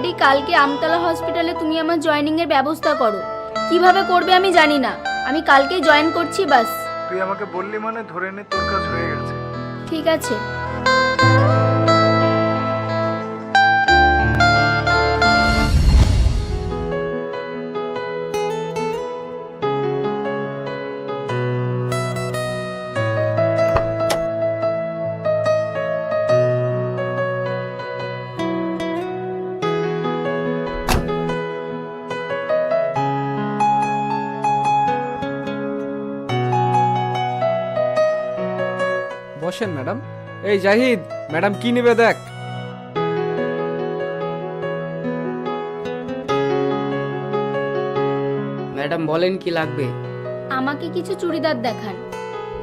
Already কালকে আমতলা হসপিটালে তুমি আমার জয়েনিং এর ব্যবস্থা করো। কিভাবে করবে আমি জানি না, আমি কালকেই জয়েন করছি বাস। তুই আমাকে বললি মানে ধরে নে তোর কাজ হয়ে গেছে। ঠিক আছে। বসেন ম্যাডাম। এই জাহিদ, ম্যাডাম কি নেবে দেখ। ম্যাডাম বলেন কি লাগবে? আমাকে কিছু চুড়িদার দেখান।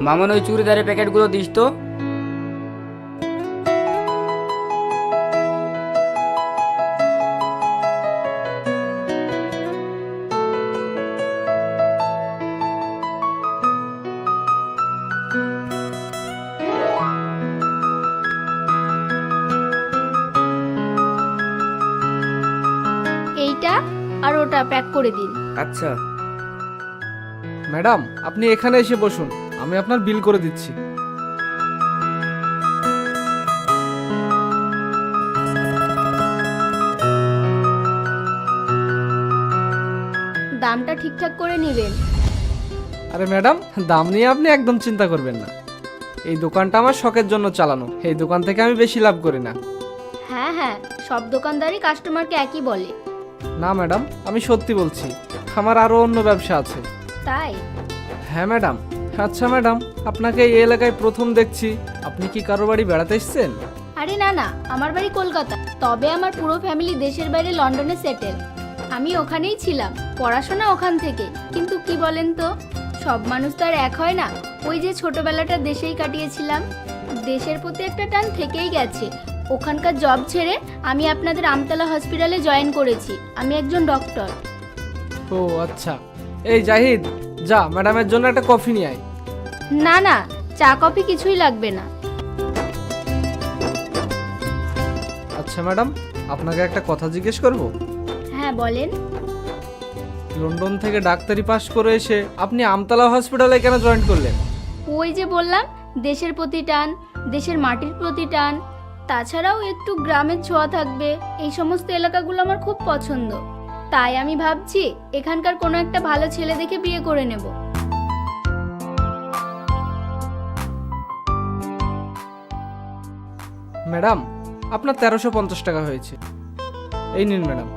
মামন ওই চুড়িদারের প্যাকেটগুলো দিস তো। এইটা আর ওটা প্যাক করে দিন। আচ্ছা। ম্যাডাম আপনি এখানে এসে বসুন, আমি আপনার বিল করে দিচ্ছি। দামটা ঠিকঠাক করে নেবেন। আরে ম্যাডাম, দাম নিয়ে আপনি একদম চিন্তা করবেন না। এই দোকানটা আমার শখের জন্য চালানো, এই দোকান থেকে আমি বেশি লাভ করি না। হ্যাঁ হ্যাঁ, সব দোকানদারই কাস্টমারকে একই বলে। না ম্যাডাম, আমি সত্যি বলছি, আমার আরও অন্য ব্যবসা আছে। তাই? হ্যাঁ ম্যাডাম। আচ্ছা ম্যাডাম, আপনাকে এই এলাকায় প্রথম দেখছি, আপনি কি কারো বাড়ি বেড়াতে এসেছেন? আরে না না, আমার বাড়ি কলকাতা, তবে আমার পুরো ফ্যামিলি দেশের বাইরে লন্ডনে সেটেল। আমি ওখানেই ছিলাম, পড়াশোনা ওখান থেকে। কিন্তু কি বলেন তো, সব মানুষ তো আর এক হয় না। ওই যে ছোটবেলাটা দেশেই কাটিয়েছিলাম, দেশের প্রতি একটা টান থেকেই গেছে। ওখানকার জব ছেড়ে আমি আপনাদের আমতলা হসপিটালে জয়েন করেছি। আমি একজন ডক্টর। ও আচ্ছা। এই জাহিদ, যা ম্যাডামের জন্য একটা কফি নিয়ে আয়। না না, চা কফি কিছুই লাগবে না। আচ্ছা ম্যাডাম, আপনাকে একটা কথা জিজ্ঞেস করব। হ্যাঁ বলেন। লন্ডন থেকে ডাক্তারি পাশ করে এসে আপনি আমতলা হসপিটালে কেন জয়েন করলেন? ওই যে বললাম, দেশের প্রতি টান, দেশের মাটির প্রতি টান, তাছাড়াও একটু গ্রামের ছোঁয়া থাকবে। এই সমস্ত এলাকাগুলো আমার খুব পছন্দ। তাই আমি ভাবছি এখানকার কোনো একটা ভালো ছেলে দেখে বিয়ে করে নেব। ম্যাডাম, আপনার 1350 টাকা হয়েছে। এই নিন ম্যাডাম,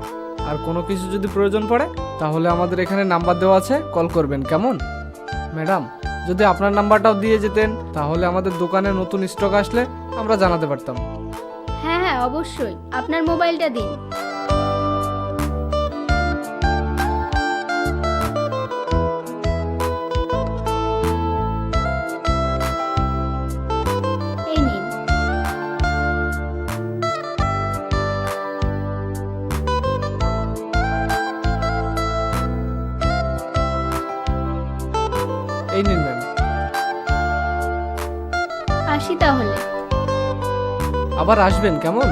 আর কোনো কিছু যদি প্রয়োজন পড়ে তাহলে আমাদের এখানে নাম্বার দেওয়া আছে, কল করবেন কেমন? ম্যাডাম, যদি আপনার নাম্বারটাও দিয়ে যেতেন তাহলে আমাদের দোকানে নতুন স্টক আসলে আমরা জানাতে পারতাম। হ্যাঁ হ্যাঁ অবশ্যই, আপনার মোবাইলটা দিন। এই নিন। এই নিন ম্যাম। আসি তাহলে। আবার আসবেন কেমন?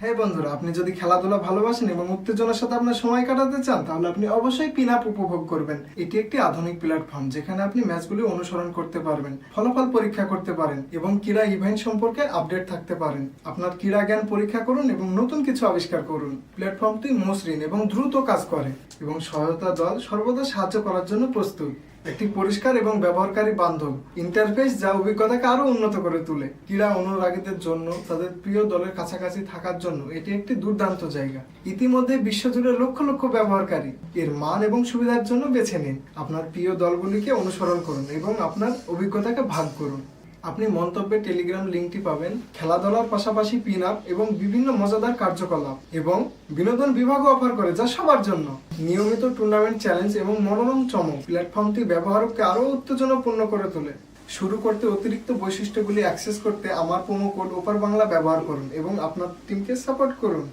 হ্যাঁ বন্ধুরা, আপনি যদি খেলাধুলা ভালোবাসেন এবং উত্তেজনার সাথে আপনার সময় কাটাতে চান তাহলে আপনি অবশ্যই পিন আপ উপভোগ করবেন। এটি একটি আধুনিক প্ল্যাটফর্ম যেখানে আপনি ম্যাচগুলি অনুসরণ করতে পারবেন, ফলাফল পরীক্ষা করতে পারেন এবং ক্রীড়া ইভেন্ট সম্পর্কে আপডেট থাকতে পারেন। আপনার ক্রীড়া জ্ঞান পরীক্ষা করুন এবং নতুন কিছু আবিষ্কার করুন। প্ল্যাটফর্মটি মসৃণ এবং দ্রুত কাজ করে এবং সহায়তা দল সর্বদা সাহায্য করার জন্য প্রস্তুত। একটি পরিষ্কার এবং ব্যবহারকারী বান্ধব ইন্টারফেস যা অভিজ্ঞতাকে আরো উন্নত করে তোলে। ক্রীড়া অনুরাগীদের জন্য তাদের প্রিয় দলের কাছাকাছি থাকার জন্য এটি একটি দুর্দান্ত জায়গা। ইতিমধ্যে বিশ্বজুড়ে লক্ষ লক্ষ ব্যবহারকারী এর মান এবং সুবিধার জন্য বেছে নিন। আপনার প্রিয় দলগুলিকে অনুসরণ করুন এবং আপনার অভিজ্ঞতাকে ভাগ করুন। আপনি মন্তব্যে টেলিগ্রাম লিঙ্কটি পাবেন, খেলাধুলার পাশাপাশি পিন আপ এবং বিভিন্ন মজাদার কার্যকলাপ এবং বিনোদন বিভাগও অফার করে, যা সবার জন্য। নিয়মিত টুর্নামেন্ট, চ্যালেঞ্জ এবং মনোরম চমক প্ল্যাটফর্মটি ব্যবহারকে আরও উত্তেজনাপূর্ণ করে তোলে। শুরু করতে অতিরিক্ত বৈশিষ্ট্যগুলি অ্যাক্সেস করতে আমার প্রোমো কোড ওপার বাংলা ব্যবহার করুন এবং আপনার টিমকে সাপোর্ট করুন।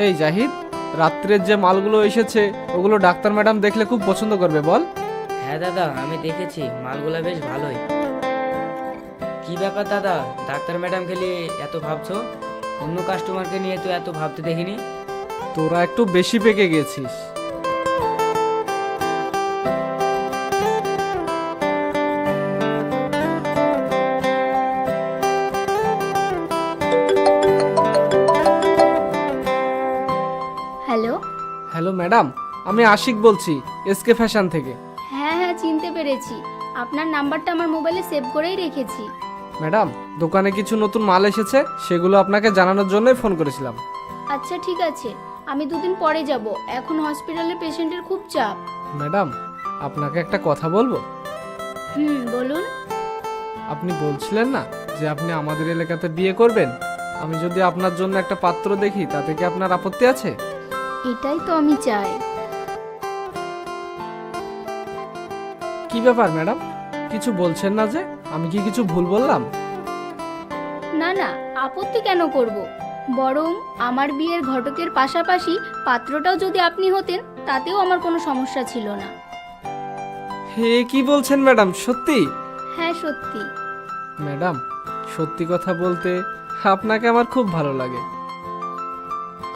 এই জাহিদ, রাত্রের যে মালগুলো এসেছে ওগুলো ডাক্তার ম্যাডাম দেখলে খুব পছন্দ করবে বল। হ্যাঁ দাদা, আমি দেখেছি মালগুলা বেশ ভালোই। কি ব্যাপার দাদা, ডাক্তার ম্যাডাম খেলি এত ভাবছো? অন্য কাস্টমারকে নিয়ে তো এত ভাবতে দেখিনি। তোরা একটু বেশি পেকে গেছিস। হ্যালো। হ্যালো ম্যাডাম, আমি আশিক বলছি এসকে ফ্যাশন থেকে। হ্যাঁ হ্যাঁ, চিনতে পেরেছি। আপনার নাম্বারটা আমার মোবাইলে সেভ করেই রেখেছি। ম্যাডাম, দোকানে কিছু নতুন মাল এসেছে, সেগুলো আপনাকে জানানোর জন্যই ফোন করেছিলাম। আচ্ছা ঠিক আছে, আমি 2 দিন পরে যাব। এখন হসপিটালে পেশেন্টের খুব চাপ। ম্যাডাম, আপনাকে একটা কথা বলবো। বলুন। আপনি বলছিলেন না যে আপনি আমাদের এলাকাতে বিয়ে করবেন? আমি যদি আপনার জন্য একটা পাত্র দেখি তাতে কি আপনার আপত্তি আছে? এটাই তো আমি চাই। কি ব্যাপার ম্যাডাম, কিছু বলছেন না যে? আমি কি কিছু ভুল বললাম? না না, আপত্তি কেন করব? বরং আমার বিয়ের ঘটকের পাশাপাশি পাত্রটাও যদি আপনি হতেন তাতেও আমার কোনো সমস্যা ছিল না। হে, কি বলছেন ম্যাডাম, সত্যি? হ্যাঁ সত্যি। ম্যাডাম, সত্যি কথা বলতে আপনাকে আমার খুব ভালো লাগে।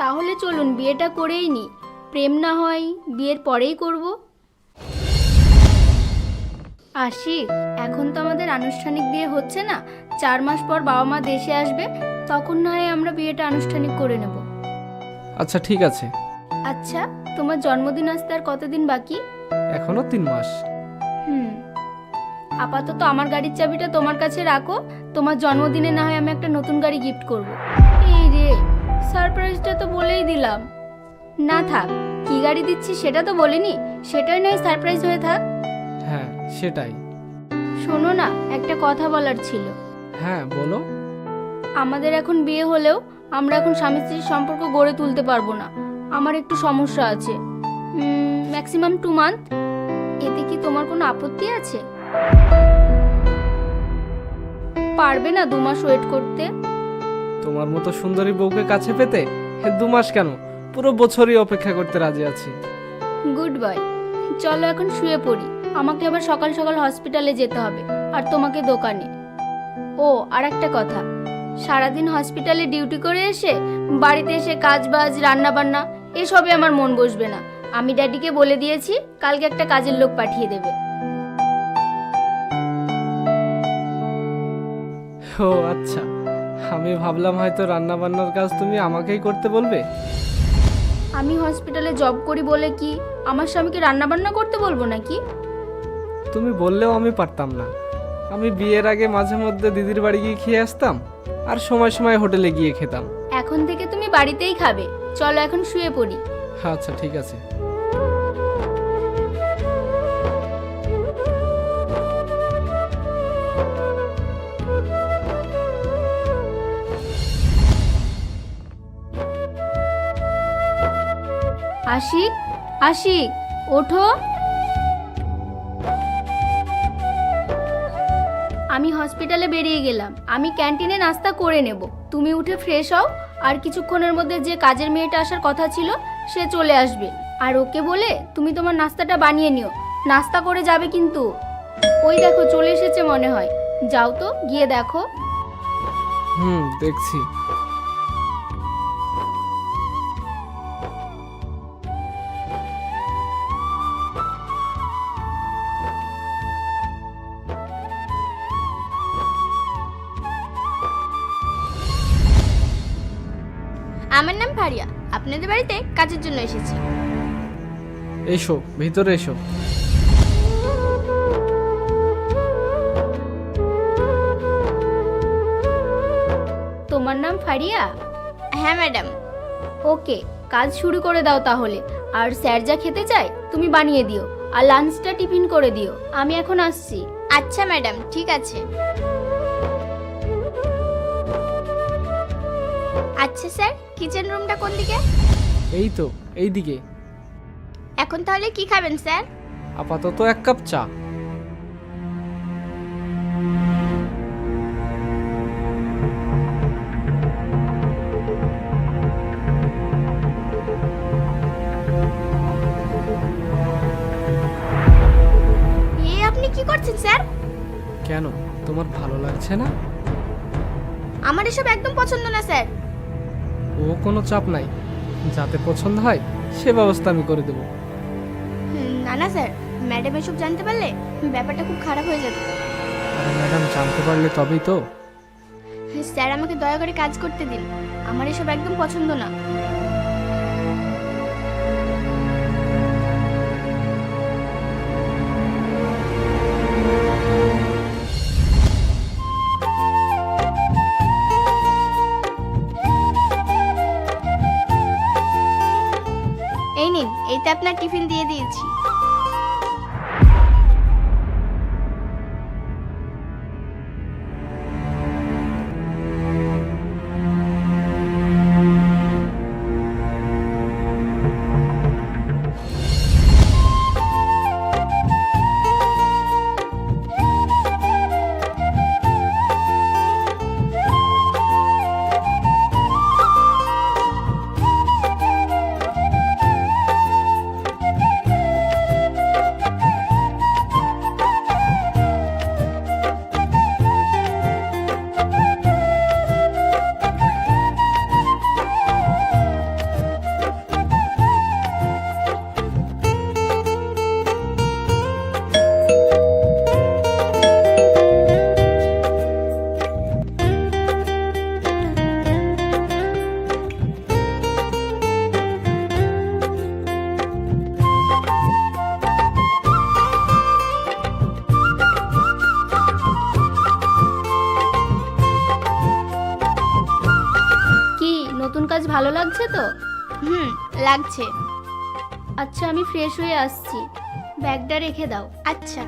তাহলে চলুন বিয়েটা করেই নি। প্রেম না হয় বিয়ের পরেই করব। আশিক, এখন তো আমাদের আনুষ্ঠানিক বিয়ে হচ্ছে না। 4 মাস পর বাবা মা দেশে আসবে, তখন না হয় আমরা বিয়েটা আনুষ্ঠানিক করে নেব। আচ্ছা ঠিক আছে। আচ্ছা, তোমার জন্মদিন আসতে আর কতদিন বাকি? এখনো 3 মাস। আপাতত আমার গাড়ির চাবিটা তোমার কাছে রাখো। তোমার জন্মদিনে না হয় আমি একটা নতুন গাড়ি গিফট করব। এই রে, সারপ্রাইজটা তো বলেই দিলাম। না থাক, কি গাড়ি দিচ্ছি সেটা তো বলিনি, সেটাই নয় সারপ্রাইজ হয়ে থাক। হ্যাঁ সেটাই। শোনো না, একটা কথা বলার ছিল। হ্যাঁ বলো। আমাদের এখন বিয়ে হলেও আমরা এখন স্বামী স্ত্রীর সম্পর্ক গড়ে তুলতে পারবো না। আমার একটু সমস্যা আছে। Maximum 2 month. এতে কি তোমার কোনো আপত্তি আছে? পারবে না 2 মাস ওয়েট করতে? তোমার মতো সুন্দরী বউকে কাছে পেতে 2 মাস কেন, পুরো বছরই অপেক্ষা করতে রাজি আছি। Good bye. চলো এখন শুয়ে পড়ি, আমাকে আবার সকাল সকাল হসপিটালে যেতে হবে, আর তোমাকে দোকানে। ও আর একটা কথা, সারাদিন হসপিটালে ডিউটি করে এসে বাড়িতে এসে কাজ বাজ রান্না বান্না এসবে আমার মন বসবে না। আমি ড্যাডিকে বলে দিয়েছি কালকে একটা কাজের লোক পাঠিয়ে দেবে। ও আচ্ছা, আমি ভাবলাম হয়তো রান্না বান্নার কাজ তুমি আমাকেই করতে বলবে। আমি হসপিটালে জব করি বলে কি আমার স্বামীকে রান্না বান্না করতে বলবো নাকি? তুমি বললেও আমি পারতাম না। আমি বিয়ের আগে মাঝে মধ্যে দিদির বাড়ি গিয়ে খেয়ে আসতাম, আর সময় সময় হোটেলে গিয়ে খেতাম। এখন থেকে তুমি বাড়িতেই খাবে। চলো এখন শুয়ে পড়ি। আচ্ছা ঠিক আছে। আশিক, আশিক, ওঠো। আমি হসপিটালে বেরিয়ে গেলাম। আমি ক্যান্টিনে নাস্তা করে নেব। তুমি উঠে ফ্রেশ হও, আর কিছুক্ষণের মধ্যে যে কাজের মেয়েটা আসার কথা ছিল সে চলে আসবে। আর ওকে বলে তুমি তোমার নাস্তাটা বানিয়ে নিও। নাস্তা করে যাবে কিন্তু। ওই দেখো চলে এসেছে মনে হয়। যাও তো, গিয়ে দেখো। দেখছি। আমার নাম ফারিয়া, আপনাদের বাড়িতে কাজের জন্য এসেছি। এসো, ভিতরে এসো। তোমার নাম ফারিয়া? হ্যাঁ ম্যাডাম। ওকে, কাজ শুরু করে দাও তাহলে। আর স্যার যা খেতে চায় তুমি বানিয়ে দিও, আর লাঞ্চটা টিফিন করে দিও। আমি এখন আসছি। আচ্ছা ম্যাডাম, ঠিক আছে। আচ্ছা স্যার, কিচেন রুমটা কোন দিকে? এই তো, এইদিকে। এখন তাহলে কি খাবেন স্যার? আপাতত 1 কাপ চা। কেন, তোমার ভালো লাগছে না? আমার এসব একদম পছন্দ না স্যার। ও কোনো চাপ নাই, যাতে পছন্দ হয় সে ব্যবস্থা আমি করে দেবো। না না স্যার, ম্যাডাম এসব জানতে পারলে ব্যাপারটা খুব খারাপ হয়ে যাবে। আরে ম্যাডাম, জানতে পারলে তবেই তো। স্যার আমাকে দয়া করে কাজ করতে দিন, আমার এসব একদম পছন্দ না। এই নিন, এইটা আপনার টিফিন দিয়ে দিয়েছি। কি নতুন কাজ ভালো লাগছে তো? লাগছে। আচ্ছা, আমি ফ্রেশ হয়ে আসছি, ব্যাগটা রেখে দাও। আচ্ছা।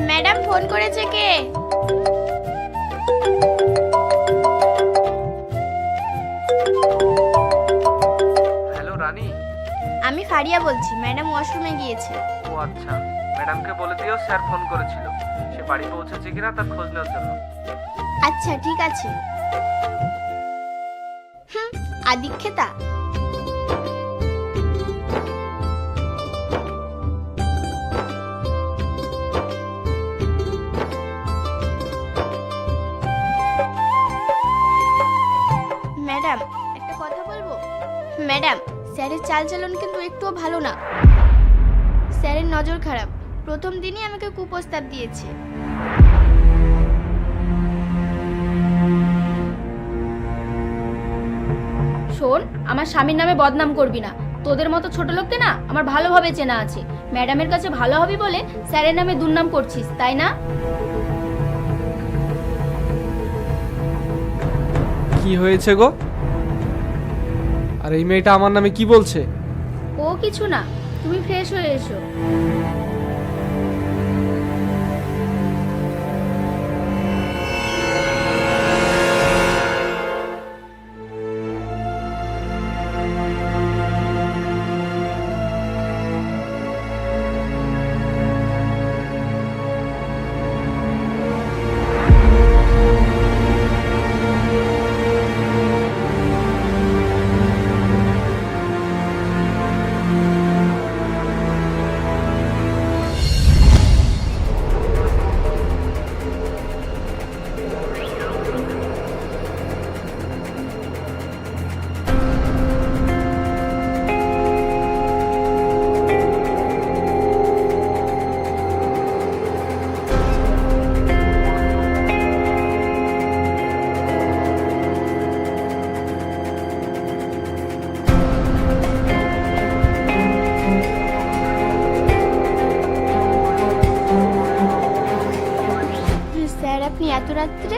ম্যাডাম ফোন করেছে কে? হ্যালো রানী। আমি ফারিয়া বলছি, ম্যাডাম ওয়াশরুমে গিয়েছে। ও আচ্ছা, ম্যাডামকে বলে দিও স্যার ফোন করেছিল, সে বাড়ি পৌঁছেছে কিনা তার খোঁজ নেওয়ার জন্য। আচ্ছা ঠিক আছে। আদিক্ষেতা। ম্যাডাম একটা কথা বলবো? ম্যাডাম, স্যারের চালচলন কিন্তু একটুও ভালো না। স্যারের নজর খারাপ, প্রথম দিনই আমাকে কুপ্রস্তাব দিয়েছে। শোন, আমার স্বামীর নামে বদনাম করবি না। তোদের মতো ছোট লোককে না আমার ভালোভাবে চেনা আছে। ম্যাডামের কাছে ভালো হবি বলে স্যারের নামে দুর্নাম করছিস, তাই না? কি হয়েছে গো? আর এই মেয়েটা আমার নামে কি বলছে? ও কিছু না, তুমি ফ্রেশ হয়ে এসো। স্যার আপনি এত রাত্রে?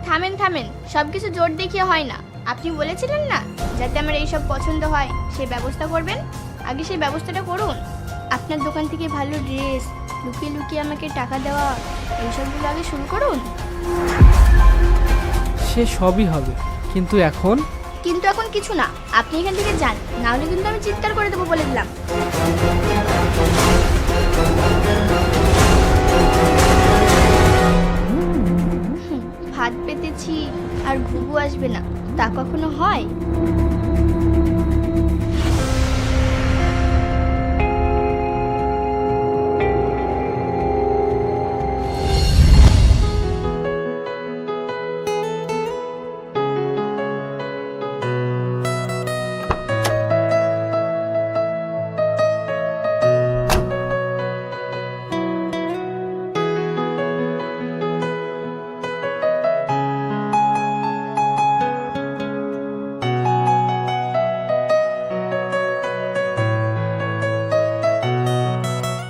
থামেন থামেন, সবকিছু জোর দেখিয়ে হয় না। আপনি বলেছিলেন না যাতে আমার এইসব পছন্দ হয় সেই ব্যবস্থা করবেন, আগে সেই ব্যবস্থাটা করুন। আপনার দোকান থেকে ভালো ড্রেস, লুকিয়ে লুকিয়ে আমাকে টাকা দেওয়া, এইসবগুলো আগে শুরু করুন। সে সবই হবে, কিন্তু এখন? কিন্তু এখন কিছু না, আপনি এখান থেকে যান, না হলে কিন্তু আমি চিৎকার করে দেবো বলে দিলাম। হাত পেতেছি আর ঘুঘু আসবে না, তা কখনো হয়?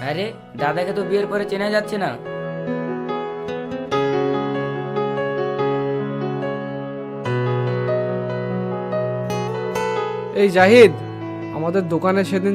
আরে দাদাকে তো বিয়ের পরে চেনা যাচ্ছে না। এই জাহিদ, আমাদের দোকানে সেদিন